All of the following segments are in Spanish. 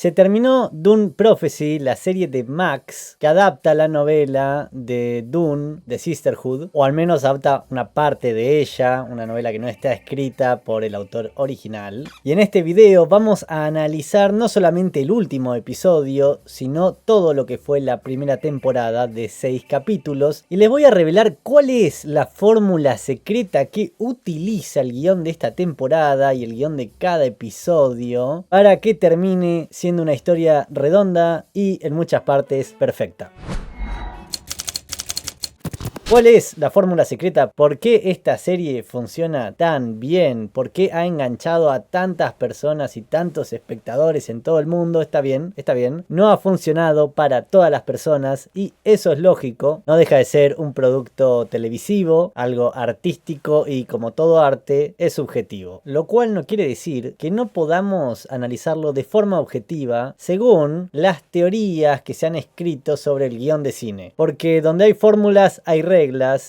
Se terminó Dune Prophecy, la serie de Max, que adapta la novela de Dune, de Sisterhood, o al menos adapta una parte de ella, una novela que no está escrita por el autor original. Y en este video vamos a analizar no solamente el último episodio, sino todo lo que fue la primera temporada de 6 capítulos, y les voy a revelar cuál es la fórmula secreta que utiliza el guión de esta temporada y el guión de cada episodio para que termine siendo una historia redonda y en muchas partes perfecta. ¿Cuál es la fórmula secreta? ¿Por qué esta serie funciona tan bien? ¿Por qué ha enganchado a tantas personas y tantos espectadores en todo el mundo? Está bien. No ha funcionado para todas las personas y eso es lógico. No deja de ser un producto televisivo, algo artístico y como todo arte es subjetivo. Lo cual no quiere decir que no podamos analizarlo de forma objetiva según las teorías que se han escrito sobre el guión de cine. Porque donde hay fórmulas hay reglas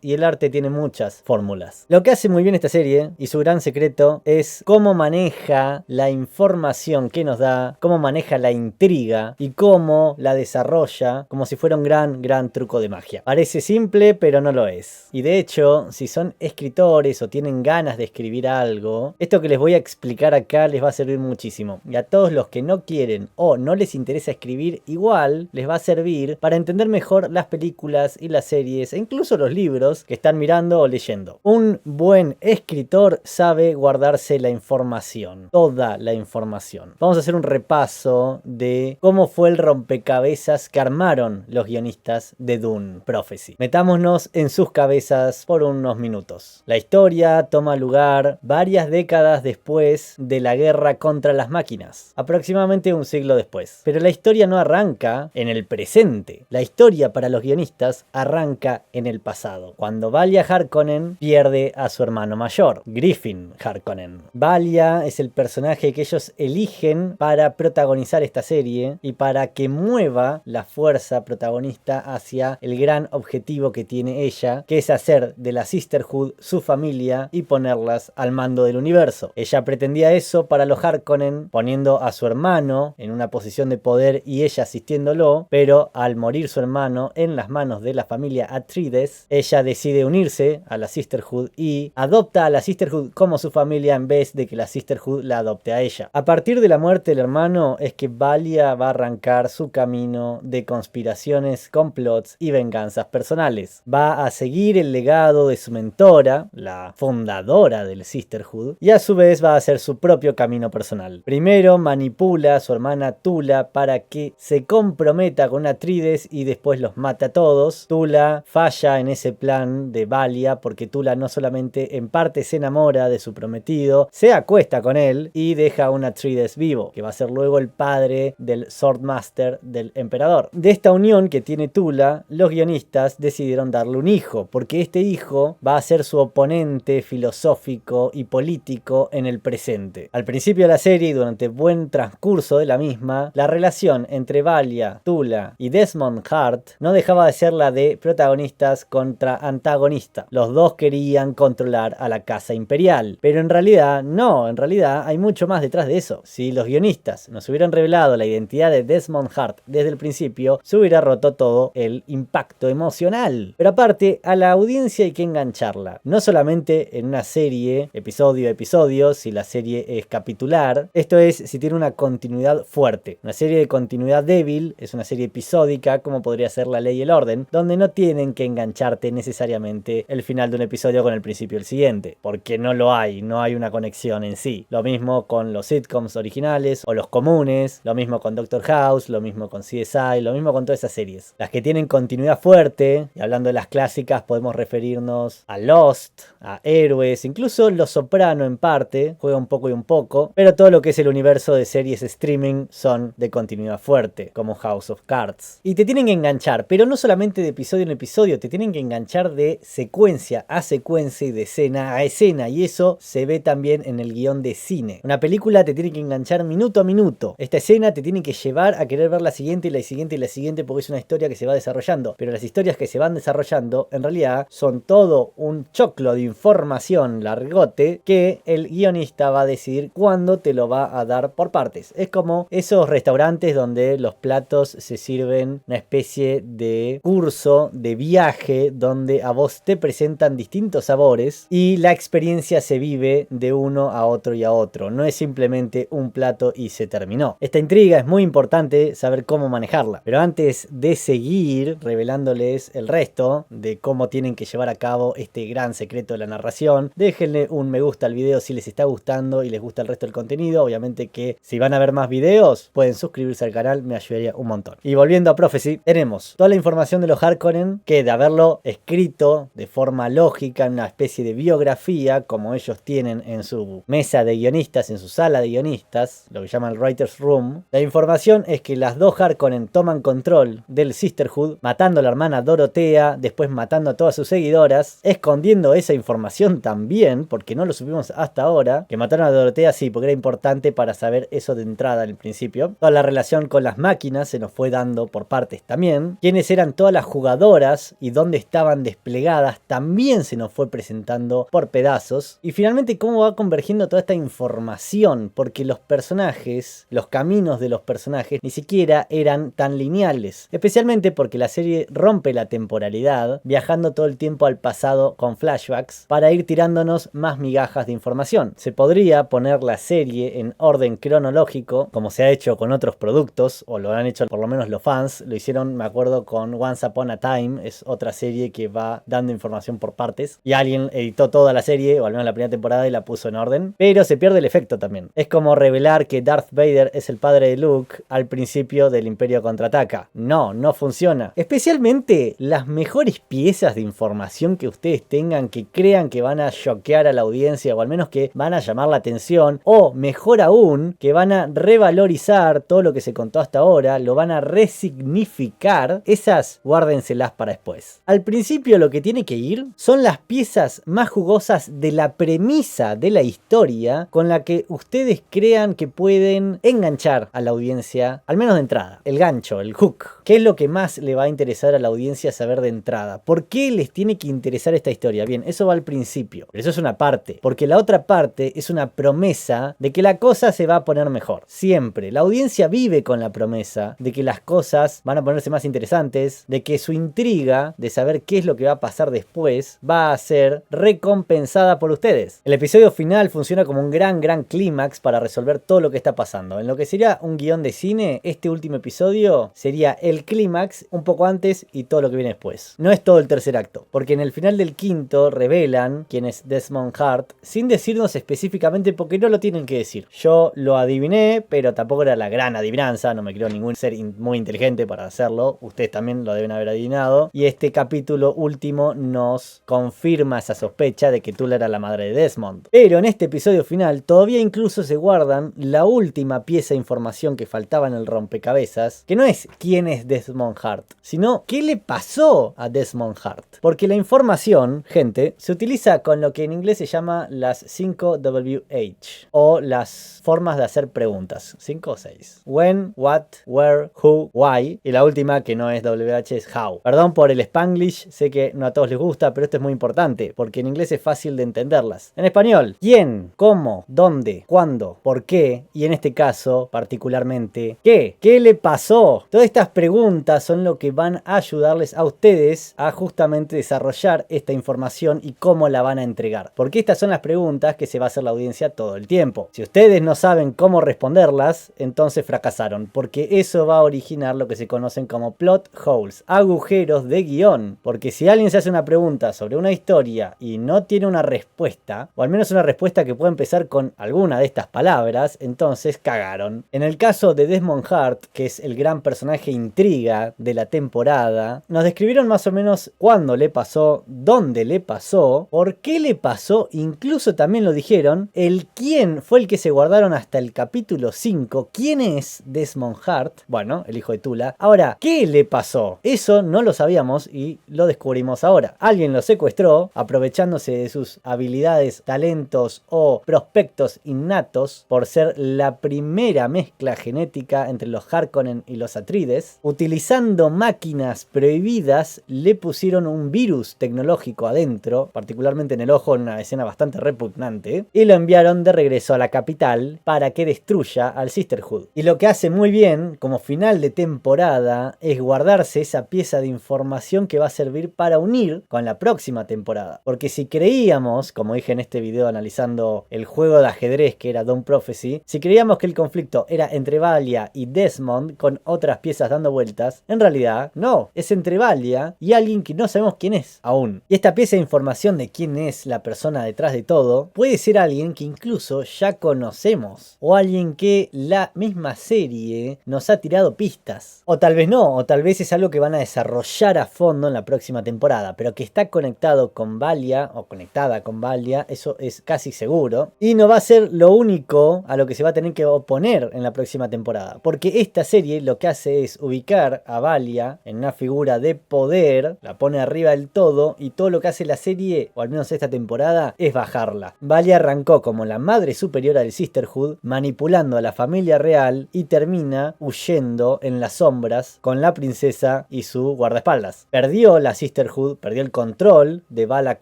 y el arte tiene muchas fórmulas. Lo que hace muy bien esta serie y su gran secreto es cómo maneja la información que nos da, cómo maneja la intriga y cómo la desarrolla como si fuera un gran truco de magia. Parece simple pero no lo es. Y de hecho, si son escritores o tienen ganas de escribir algo, esto que les voy a explicar acá les va a servir muchísimo. Y a todos los que no quieren o no les interesa escribir, igual les va a servir para entender mejor las películas y las series e incluso los libros que están mirando o leyendo. Un buen escritor sabe guardarse la información, toda la información. Vamos a hacer un repaso de cómo fue el rompecabezas que armaron los guionistas de Dune Prophecy. Metámonos en sus cabezas por unos minutos. La historia toma lugar varias décadas después de la guerra contra las máquinas, aproximadamente un siglo después. Pero la historia no arranca en el presente. La historia para los guionistas arranca en el pasado, cuando Valia Harkonnen pierde a su hermano mayor, Griffin Harkonnen. Valia es el personaje que ellos eligen para protagonizar esta serie y para que mueva la fuerza protagonista hacia el gran objetivo que tiene ella, que es hacer de la Sisterhood su familia y ponerlas al mando del universo. Ella pretendía eso para los Harkonnen, poniendo a su hermano en una posición de poder y ella asistiéndolo, pero al morir su hermano en las manos de la familia Atreides, ella decide unirse a la Sisterhood y adopta a la Sisterhood como su familia en vez de que la Sisterhood la adopte a ella. A partir de la muerte del hermano es que Valia va a arrancar su camino de conspiraciones, complots y venganzas personales. Va a seguir el legado de su mentora, la fundadora del Sisterhood, y a su vez va a hacer su propio camino personal. Primero manipula a su hermana Tula para que se comprometa con Atreides y después los mate a todos. Tula falla en ese plan de Valia porque Tula no solamente en parte se enamora de su prometido, se acuesta con él y deja a un Atreides vivo, que va a ser luego el padre del Swordmaster del emperador. De esta unión que tiene Tula, los guionistas decidieron darle un hijo, porque este hijo va a ser su oponente filosófico y político en el presente. Al principio de la serie y durante buen transcurso de la misma, la relación entre Valia, Tula y Desmond Hart no dejaba de ser la de protagonistas contra antagonista. Los dos querían controlar a la casa imperial, pero en realidad no, en realidad hay mucho más detrás de eso. Si los guionistas nos hubieran revelado la identidad de Desmond Hart desde el principio, se hubiera roto todo el impacto emocional. Pero aparte, a la audiencia hay que engancharla, no solamente en una serie, episodio a episodio, si la serie es capitular, esto es, si tiene una continuidad fuerte. Una serie de continuidad débil es una serie episódica, como podría ser La Ley y el Orden, donde no tienen que engancharte necesariamente el final de un episodio con el principio del siguiente, porque no lo hay, no hay una conexión en sí. Lo mismo con los sitcoms originales o los comunes, lo mismo con Doctor House, lo mismo con CSI, lo mismo con todas esas series. Las que tienen continuidad fuerte, y hablando de las clásicas podemos referirnos a Lost, a Héroes, incluso Los Soprano en parte, juega un poco y un poco, pero todo lo que es el universo de series streaming son de continuidad fuerte, como House of Cards. Y te tienen que enganchar, pero no solamente de episodio en episodio, te tienen tienen que enganchar de secuencia a secuencia y de escena a escena, y eso se ve también en el guión de cine. Una película te tiene que enganchar minuto a minuto. Esta escena te tiene que llevar a querer ver la siguiente y la siguiente y la siguiente, porque es una historia que se va desarrollando. Pero las historias que se van desarrollando en realidad son todo un choclo de información largote que el guionista va a decidir cuándo te lo va a dar por partes. Es como esos restaurantes donde los platos se sirven una especie de curso de viaje donde a vos te presentan distintos sabores y la experiencia se vive de uno a otro y a otro. No es simplemente un plato y se terminó. Esta intriga es muy importante saber cómo manejarla. Pero antes de seguir revelándoles el resto de cómo tienen que llevar a cabo este gran secreto de la narración, déjenle un me gusta al video si les está gustando y les gusta el resto del contenido. Obviamente que si van a ver más videos pueden suscribirse al canal, me ayudaría un montón. Y volviendo a Prophecy, tenemos toda la información de los Harkonnen, que de haberlo escrito de forma lógica en una especie de biografía como ellos tienen en su mesa de guionistas, en su sala de guionistas, lo que llaman el Writer's Room. La información es que las dos Harkonnen toman control del Sisterhood, matando a la hermana Dorothea, después matando a todas sus seguidoras, escondiendo esa información también, porque no lo supimos hasta ahora, que mataron a Dorothea sí, porque era importante para saber eso de entrada al principio. Toda la relación con las máquinas se nos fue dando por partes también. Quiénes eran todas las jugadoras y dónde estaban desplegadas también se nos fue presentando por pedazos. Y finalmente cómo va convergiendo toda esta información, porque los personajes, los caminos de los personajes ni siquiera eran tan lineales, especialmente porque la serie rompe la temporalidad viajando todo el tiempo al pasado con flashbacks para ir tirándonos más migajas de información. Se podría poner la serie en orden cronológico como se ha hecho con otros productos, o lo han hecho por lo menos los fans. Lo hicieron, me acuerdo, con Once Upon a Time, es otra serie que va dando información por partes y alguien editó toda la serie, o al menos la primera temporada, y la puso en orden, pero se pierde el efecto también. Es como revelar que Darth Vader es el padre de Luke al principio del Imperio Contraataca. No funciona. Especialmente las mejores piezas de información que ustedes tengan que crean que van a choquear a la audiencia, o al menos que van a llamar la atención, o mejor aún, que van a revalorizar todo lo que se contó hasta ahora, lo van a resignificar, esas guárdenselas para después. Al principio lo que tiene que ir son las piezas más jugosas de la premisa de la historia con la que ustedes crean que pueden enganchar a la audiencia, al menos de entrada. El gancho, el hook. ¿Qué es lo que más le va a interesar a la audiencia saber de entrada? ¿Por qué les tiene que interesar esta historia? Bien, eso va al principio, pero eso es una parte, porque la otra parte es una promesa de que la cosa se va a poner mejor. Siempre. La audiencia vive con la promesa de que las cosas van a ponerse más interesantes, de que su intriga de saber qué es lo que va a pasar después va a ser recompensada por ustedes. El episodio final funciona como un gran clímax para resolver todo lo que está pasando. En lo que sería un guión de cine, este último episodio sería el clímax un poco antes y todo lo que viene después. No es todo el tercer acto, porque en el final del quinto revelan quién es Desmond Hart, sin decirnos específicamente, porque no lo tienen que decir. Yo lo adiviné, pero tampoco era la gran adivinanza, no me creo ningún ser muy inteligente para hacerlo. Ustedes también lo deben haber adivinado. Y este capítulo último nos confirma esa sospecha de que Tula era la madre de Desmond. Pero en este episodio final todavía incluso se guardan la última pieza de información que faltaba en el rompecabezas, que no es quién es Desmond Hart, sino qué le pasó a Desmond Hart. Porque la información, gente, se utiliza con lo que en inglés se llama las 5 WH, o las formas de hacer preguntas. 5 o 6. When, what, where, who, why. Y la última, que no es WH, es how. Perdón por el Spanglish, sé que no a todos les gusta, pero esto es muy importante, porque en inglés es fácil de entenderlas. En español, quién, cómo, dónde, cuándo, por qué, y en este caso, particularmente, qué. ¿Qué le pasó? Todas estas preguntas son lo que van a ayudarles a ustedes a justamente desarrollar esta información y cómo la van a entregar. Porque estas son las preguntas que se va a hacer la audiencia todo el tiempo. Si ustedes no saben cómo responderlas, entonces fracasaron, porque eso va a originar lo que se conocen como plot holes, agujeros de guión. Porque si alguien se hace una pregunta sobre una historia y no tiene una respuesta, o al menos una respuesta que pueda empezar con alguna de estas palabras, entonces cagaron. En el caso de Desmond Hart, que es el gran personaje intriga de la temporada, nos describieron más o menos cuándo le pasó, dónde le pasó, por qué le pasó, incluso también lo dijeron, el quién fue el que se guardaron hasta el capítulo 5, quién es Desmond Hart, bueno, el hijo de Tula. Ahora, ¿qué le pasó? Eso no lo sabíamos y y lo descubrimos ahora. Alguien lo secuestró, aprovechándose de sus habilidades, talentos o prospectos innatos por ser la primera mezcla genética entre los Harkonnen y los Atreides. Utilizando máquinas prohibidas, le pusieron un virus tecnológico adentro, particularmente en el ojo, en una escena bastante repugnante, y lo enviaron de regreso a la capital para que destruya al Sisterhood. Y lo que hace muy bien, como final de temporada, es guardarse esa pieza de información que va a servir para unir con la próxima temporada. Porque si creíamos, como dije en este video analizando el juego de ajedrez que era Dawn Prophecy, si creíamos que el conflicto era entre Valia y Desmond con otras piezas dando vueltas, en realidad no, es entre Valia y alguien que no sabemos quién es aún. Y esta pieza de información de quién es la persona detrás de todo puede ser alguien que incluso ya conocemos, o alguien que la misma serie nos ha tirado pistas, o tal vez no, o tal vez es algo que van a desarrollar a fondo en la próxima temporada, pero que está conectado con Valia o conectada con Valia, eso es casi seguro, y no va a ser lo único a lo que se va a tener que oponer en la próxima temporada, porque esta serie lo que hace es ubicar a Valia en una figura de poder, la pone arriba del todo, y todo lo que hace la serie, o al menos esta temporada, es bajarla. Valia arrancó como la madre superiora del Sisterhood, manipulando a la familia real, y termina huyendo en las sombras con la princesa y su guardaespaldas. Perdió la Sisterhood, perdió el control de Balak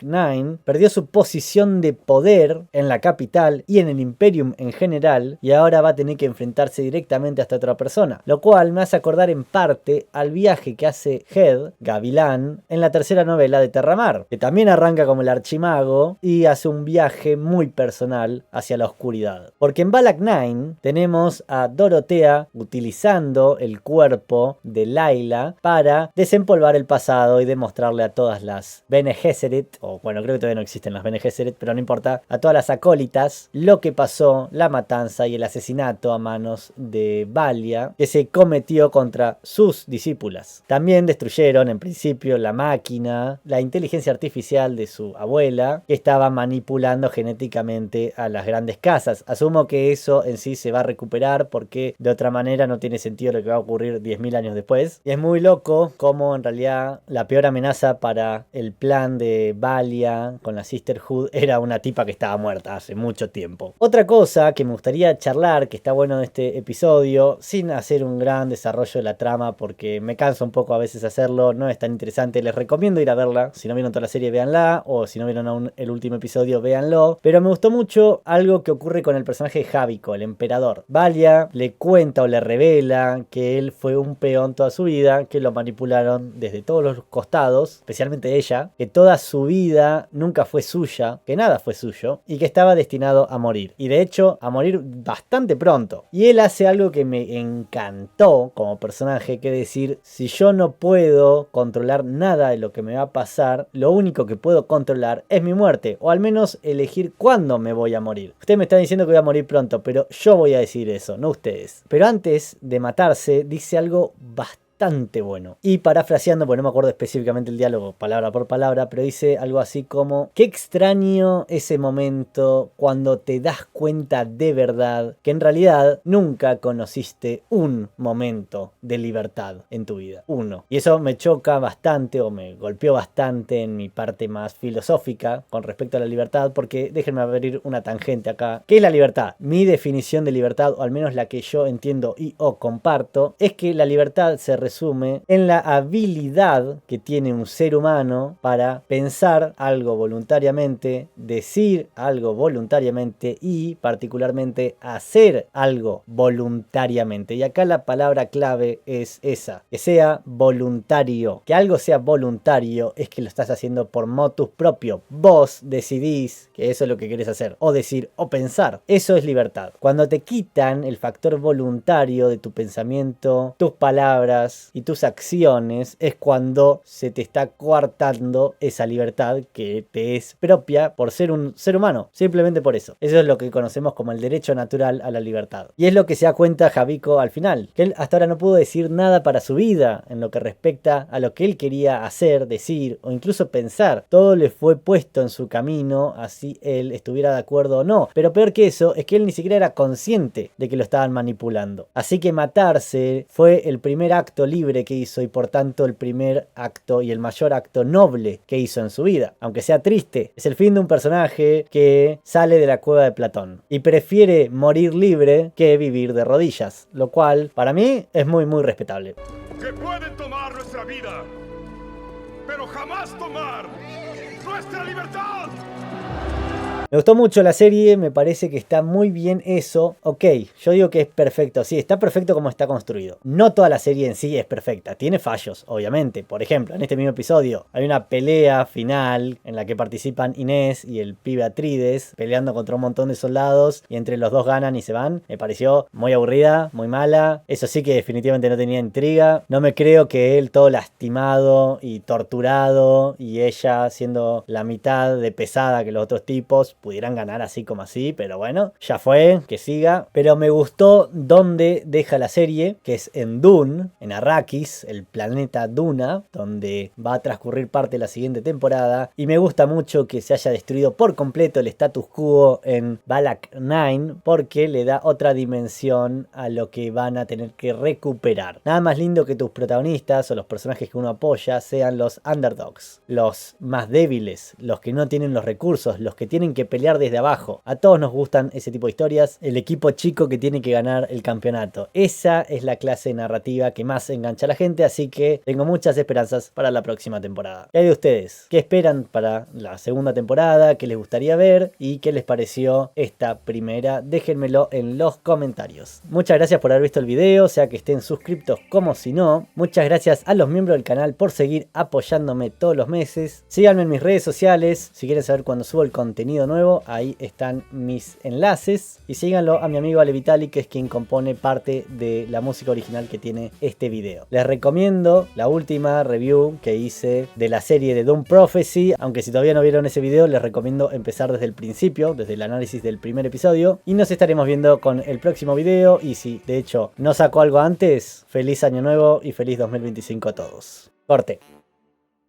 9, perdió su posición de poder en la capital y en el Imperium en general, y ahora va a tener que enfrentarse directamente a esta otra persona, lo cual me hace acordar en parte al viaje que hace Head, Gavilán, en la tercera novela de Terramar, que también arranca como el archimago y hace un viaje muy personal hacia la oscuridad. Porque en Balak 9 tenemos a Dorothea utilizando el cuerpo de Layla para desempolvar el pasado y demostrarle a todas las Bene Gesserit, o bueno, creo que todavía no existen las Bene Gesserit, pero no importa, a todas las acólitas, lo que pasó, la matanza y el asesinato a manos de Valia que se cometió contra sus discípulas. También destruyeron en principio la máquina, la inteligencia artificial de su abuela, que estaba manipulando genéticamente a las grandes casas. Asumo que eso en sí se va a recuperar porque de otra manera no tiene sentido lo que va a ocurrir 10.000 años después. Y es muy loco cómo en realidad la peor amenaza para el plan de Valia con la Sisterhood era una tipa que estaba muerta hace mucho tiempo. Otra cosa que me gustaría charlar, que está bueno en este episodio, sin hacer un gran desarrollo de la trama porque me cansa un poco a veces hacerlo, no es tan interesante, les recomiendo ir a verla, si no vieron toda la serie véanla, o si no vieron aún el último episodio véanlo, pero me gustó mucho algo que ocurre con el personaje de Javico, el emperador. Valia le cuenta o le revela que él fue un peón toda su vida, que lo manipularon desde todos los costados, especialmente ella, que toda su vida nunca fue suya, que nada fue suyo, y que estaba destinado a morir, y de hecho a morir bastante pronto. Y él hace algo que me encantó como personaje, que decir, si yo no puedo controlar nada de lo que me va a pasar, lo único que puedo controlar es mi muerte, o al menos elegir cuándo me voy a morir. Ustedes me están diciendo que voy a morir pronto, pero yo voy a decir eso, no ustedes. Pero antes de matarse, dice algo bastante bueno. Y parafraseando, porque no me acuerdo específicamente el diálogo palabra por palabra, pero dice algo así como: qué extraño ese momento cuando te das cuenta de verdad que en realidad nunca conociste un momento de libertad en tu vida. Uno. Y eso me choca bastante, o me golpeó bastante en mi parte más filosófica con respecto a la libertad, porque déjenme abrir una tangente acá. ¿Qué es la libertad? Mi definición de libertad, o al menos la que yo entiendo y o comparto, es que la libertad se resume en la habilidad que tiene un ser humano para pensar algo voluntariamente, decir algo voluntariamente y particularmente hacer algo voluntariamente. Y acá la palabra clave es esa, que sea voluntario. Que algo sea voluntario es que lo estás haciendo por motus propio. Vos decidís que eso es lo que querés hacer, o decir o pensar. Eso es libertad. Cuando te quitan el factor voluntario de tu pensamiento, tus palabras y tus acciones, es cuando se te está coartando esa libertad que te es propia por ser un ser humano, simplemente por eso. Eso es lo que conocemos como el derecho natural a la libertad. Y es lo que se da cuenta Javico al final, que él hasta ahora no pudo decir nada para su vida en lo que respecta a lo que él quería hacer, decir o incluso pensar. Todo le fue puesto en su camino, así él estuviera de acuerdo o no. Pero peor que eso es que él ni siquiera era consciente de que lo estaban manipulando. Así que matarse fue el primer acto acto libre que hizo y por tanto el primer acto y el mayor acto noble que hizo en su vida. Aunque sea triste, es el fin de un personaje que sale de la cueva de Platón y prefiere morir libre que vivir de rodillas, lo cual para mí es muy respetable. Que pueden tomar nuestra vida, pero jamás tomar nuestra libertad. Me gustó mucho la serie, me parece que está muy bien eso. Ok, yo digo que es perfecto. Sí, está perfecto como está construido. No toda la serie en sí es perfecta. Tiene fallos, obviamente. Por ejemplo, en este mismo episodio hay una pelea final en la que participan Inés y el pibe Atrides peleando contra un montón de soldados y entre los dos ganan y se van. Me pareció muy aburrida, muy mala. Eso sí que definitivamente no tenía intriga. No me creo que él todo lastimado y torturado y ella siendo la mitad de pesada que los otros tipos pudieran ganar así como así, pero bueno, ya fue, que siga. Pero me gustó donde deja la serie, que es en Dune, en Arrakis, el planeta Duna, donde va a transcurrir parte de la siguiente temporada. Y me gusta mucho que se haya destruido por completo el status quo en Balak 9, porque le da otra dimensión a lo que van a tener que recuperar. Nada más lindo que tus protagonistas o los personajes que uno apoya sean los underdogs, los más débiles, los que no tienen los recursos, los que tienen que pelear desde abajo. A todos nos gustan ese tipo de historias. El equipo chico que tiene que ganar el campeonato. Esa es la clase de narrativa que más engancha a la gente, así que tengo muchas esperanzas para la próxima temporada. ¿Qué hay de ustedes? ¿Qué esperan para la segunda temporada? ¿Qué les gustaría ver? ¿Y qué les pareció esta primera? Déjenmelo en los comentarios. Muchas gracias por haber visto el video, sea que estén suscriptos como si no. Muchas gracias a los miembros del canal por seguir apoyándome todos los meses. Síganme en mis redes sociales si quieren saber cuando subo el contenido nuevo. Ahí están mis enlaces. Y síganlo a mi amigo Ale Vitali, que es quien compone parte de la música original que tiene este video. Les recomiendo la última review que hice de la serie de Dune Prophecy. Aunque si todavía no vieron ese video, les recomiendo empezar desde el principio, desde el análisis del primer episodio. Y nos estaremos viendo con el próximo video. Y si de hecho no sacó algo antes, feliz año nuevo y feliz 2025 a todos. Corte.